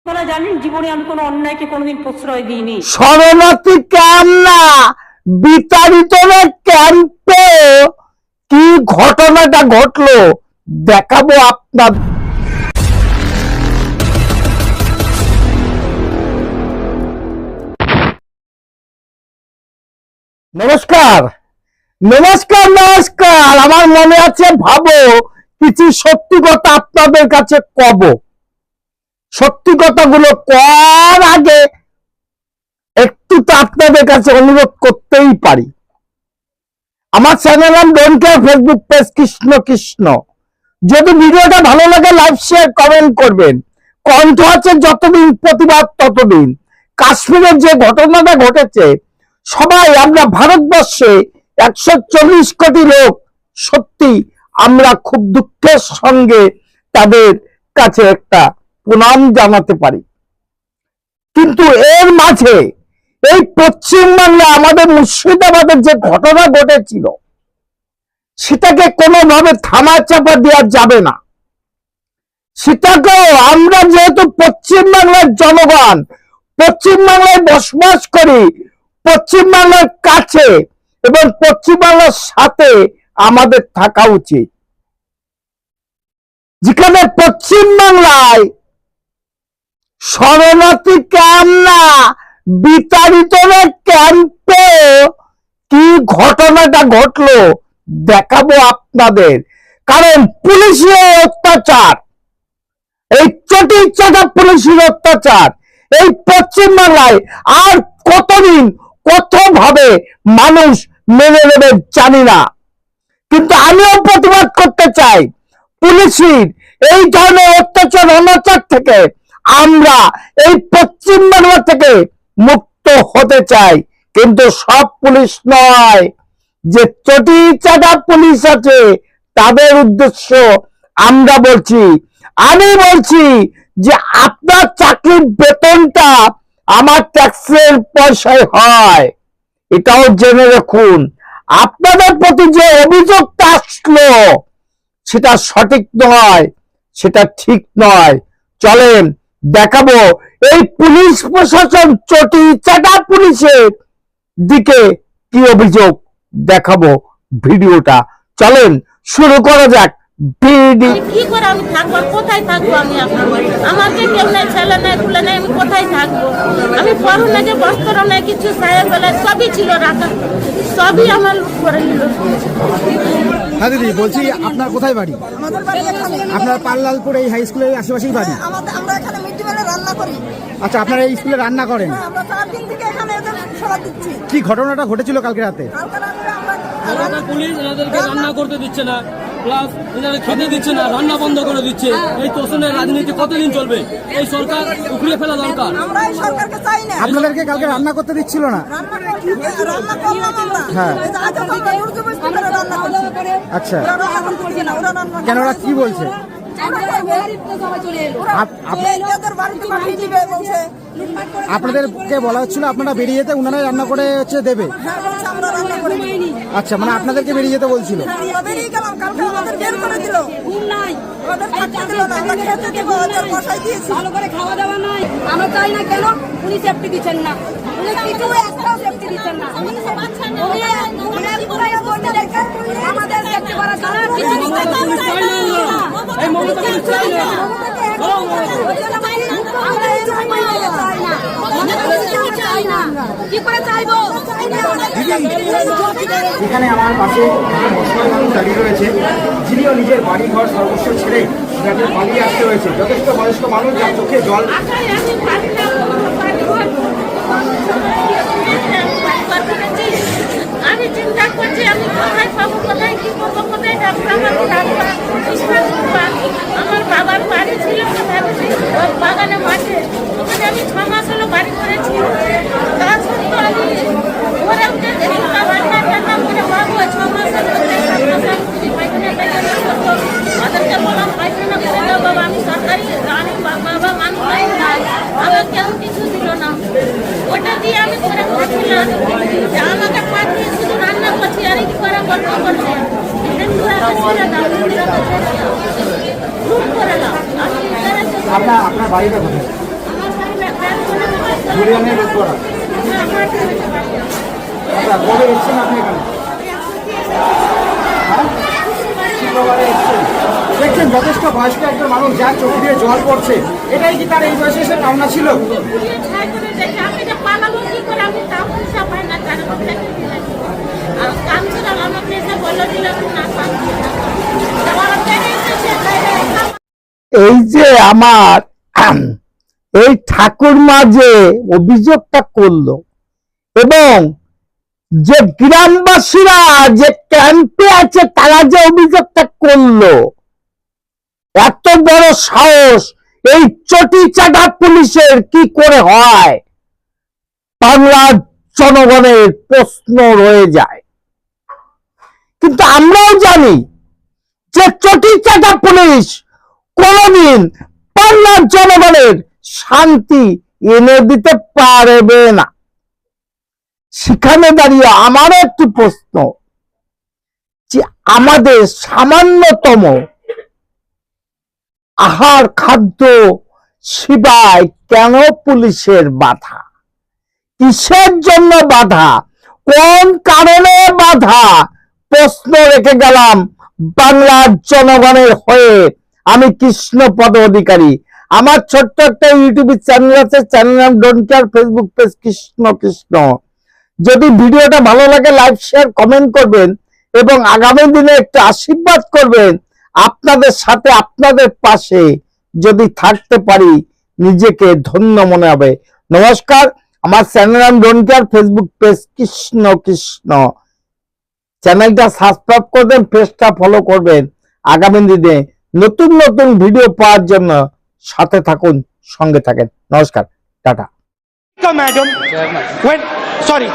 আপনারা জানেন জীবনে আমি কোনো অন্যায়কে কোনোদিন প্রশ্রয় দিইনি। শরণার্থী ক্যাম্প না, বিতাড়িত ক্যাম্পে কি ঘটনাটা ঘটলো দেখাবো আপনার। নমস্কার নমস্কার নমস্কার। আমার মনে আছে, ভাবো কিছু সত্যি কথা আপনাদের কাছে কব। সত্যি কথাগুলো কর আগে একটু তো আপনাদের কাছে অনুরোধ করতেই পারি। আমার চ্যানেল নাম don't care, Facebook page Krishna Krishna. যদি ভিডিওটা ভালো লাগে লাইক শেয়ার কমেন্ট করবেন। কণ্ঠ আছে যতদিন, প্রতিবাদ ততদিন। কাশ্মীরের যে ঘটনাটা ঘটেছে, সবাই আমরা ভারতবর্ষে 140 কোটি লোক সত্যি আমরা খুব দুঃখের সঙ্গে তাদের কাছে একটা প্রণাম জানাতে পারি। কিন্তু এর মাঝে এই পশ্চিমবাংলা আমাদের মুর্শিদাবাদের যে ঘটনা ঘটেছিল, সেটাকে কোনোভাবে থামা চাপা দেওয়া যাবে না। সেটাকেও আমরা যেহেতু পশ্চিমবাংলার জনগণ, পশ্চিমবাংলায় বসবাস করি, পশ্চিমবাংলার কাছে এবং পশ্চিমবাংলার সাথে আমাদের থাকা উচিত। যেখানে পশ্চিমবাংলায় শরণার্থী ক্যাম্প না, বিতাড়িত ক্যাম্পে কি ঘটনাটা ঘটলো দেখাবো আপনাদের। কারণ পুলিশের অত্যাচার, এই চটির চাটা পুলিশের অত্যাচার এই পশ্চিমবাংলায় আর কতদিন কতভাবে মানুষ মেনে নেবে জানি না। কিন্তু আমিও প্রতিবাদ করতে চাই। পুলিশের এই ধরনের অত্যাচার অনাচার থেকে আমরা এই পশ্চিমবাংলা থেকে মুক্ত হতে চাই। কিন্তু সব পুলিশ নয়, যে চটি চাটা পুলিশ আছে তাদের উদ্দেশ্য আমরা বলছি। আমি বলছি যে আপনার চাকরির বেতনটা আমার ট্যাক্সের পয়সায় হয়, এটাও জেনে রাখুন। আপনাদের প্রতি যে অভিযোগটা আসলো সেটা সঠিক নয়, সেটা ঠিক নয়। চলেন দেখাবো এই পুলিশ প্রশাসন চটি চাটা পুলিশের দিকে কি অভিযোগ, দেখাবো ভিডিওটা। চলেন শুরু করা যাক। কি করে আমি থাকবো, কোথায় থাকবো আমি? আমাকে কেউ নাই, ছেলে নাই, খুলে নাই, আমি কোথায় থাকবো? আমি পরু না, যে বস্ত্র নাই, কিছু সাহেব বেলা সবই ছিল রাখা, সবই আমার লুট করে নিল। হ্যাঁ দিদি, বলছি আপনার কোথায় বাড়ি? আপনার পাল্লালপুর এই হাই স্কুলের আশেপাশেই বাড়ি? আমরা এখানে মিড ডে মিলে রান্না করি। আচ্ছা, আপনারা এই স্কুলে রান্না করেন? আমরা 4 দিন থেকে এখানে এদের সেবা দিচ্ছি। কি ঘটনাটা ঘটেছিল কালকে রাতে? পুলিশ এনাদেরকে রান্না করতে দিচ্ছে না, প্লাস এনাদের খেতে দিচ্ছে না, রান্না বন্ধ করে দিচ্ছে। এই তোষণের রাজনীতি কতদিন চলবে? এই সরকার উপড়িয়ে ফেলা দরকার। আমরা এই সরকারকে চাই না। আপনাদেরকে কালকে রান্না করতে দিচ্ছিল না? রান্না করলাম আমরা। হ্যাঁ। এই যে আজ আমরা নুরজুবের স্কুলে রান্না করছি। আচ্ছা, ওরা এখন করছে না, ওরা রান্না কেন, ওরা কি বলছে? আপনাদেরকে বলা হচ্ছিল আপনারা বেরিয়ে যেতে, উনারাই রান্না করে হচ্ছে দেবে। আচ্ছা, মানে আপনাদেরকে বেরিয়ে যেতে বলছিল। ভালো করে খাওয়া দাওয়া নাই, আমরা চাই না। কেন উনি সেফটি দিচ্ছেন না? কিছু একটাও সেফটি দিচ্ছেন না। আমাদের সেফটি করার জন্য কিছু এখানে আমার পাশে দাঁড়িয়ে রয়েছে, যিনিও নিজের বাড়ি ঘর সর্বস্ব ছেড়ে যাদের পালিয়ে আসতে হয়েছে। যথেষ্ট বয়স্ক মানুষ, যার চোখে জল। আমি চিন্তা করছি আমি কোথায় পাবো, কোথায় কি করবো, কোথায় ডাক্তার আমার বাবার বাড়ি ছিল বাগানে মাঠে, ওখানে আমি 6 মাস হলো বাড়ি করেছি। তা সত্ত্বেও আমি ওরা উঠে রান্না করে বাবু 6 মাস ওদেরকে বললাম পায়খানা করে দাও বাবা, আমি সরকারি বাবা মানুষ নাই, আমার কেউ কিছু দিল না। ওটা দিয়ে আমি করে করেছিলাম যে আমাকে পাঠিয়ে শুধু রান্না করছি আর কি করে গল্প করছে। হিন্দুরা ছেড়ে দাও, হিন্দুরা ছেড়ে দাও, খুব করে দাও। আপনার বাড়িটা কোথায়? ঝুলিয়ানের রোধপাড়া। আচ্ছা, কবে এসছেন আপনি এখানে? হ্যাঁ? শুক্রবারে এসছেন। দেখছেন যথেষ্ট বয়স্ক একজন মানুষ, যার চোখ দিয়ে জল পড়ছে, এটাই কি তার এই বয়সে এসে পাওনা ছিল? পুলিশ ছাই করে দেখে আমি যে পালাবো কি করে, আমি তাও পয়সা পাই না, তার মধ্যে আর কাউন্সিলর আমাকে এসে বলে দিল না পাচ্ছি না। আমার পেটে এসেছে এই যে আমার এই ঠাকুরমা যে অভিযোগটা করলো এবং যে গ্রামবাসীরা যে ক্যাম্পে আছে তারা যে অভিযোগটা করলো, এত বড় সাহস এই চটিচাটা পুলিশের কি করে হয়? বাংলার জনগণের প্রশ্ন রয়ে যায়। কিন্তু আমরাও জানি যে চটিচাটা পুলিশ কোনদিন বাংলার জনগণের শান্তি এনে দিতে পারবে না। সেখানে দাঁড়িয়ে আমারও একটি প্রশ্ন, যে আমাদের সামান্যতম আহার খাদ্য সেবায় কেন পুলিশের বাধা? কিসের জন্য বাধা? কোন কারণে বাধা? প্রশ্ন রেখে গেলাম বাংলার জনগণের হয়ে। আমি কৃষ্ণপদ অধিকারী, আমার ছোট্ট একটা ইউটিউব চ্যানেল আছে, চ্যানেল নাম don't care, Facebook page Krishna Krishna. যদি ভিডিওটা ভালো লাগে লাইক শেয়ার কমেন্ট করবেন এবং আগামী দিনে একটু আশীর্বাদ করবেন। আপনাদের সাথে আপনাদের পাশে যদি থাকতে পারি নিজেকে ধন্য মনে হবে। নমস্কার, আমার চ্যানেল নাম don't care, Facebook page Krishna Krishna. চ্যানেলটা সাবস্ক্রাইব করবেন, পেজটা ফলো করবেন। আগামী দিনে নতুন নতুন ভিডিও পাওয়ার জন্য সাথে থাকুন, সঙ্গে থাকেন। নমস্কার, টাটা। Madam, when sorry.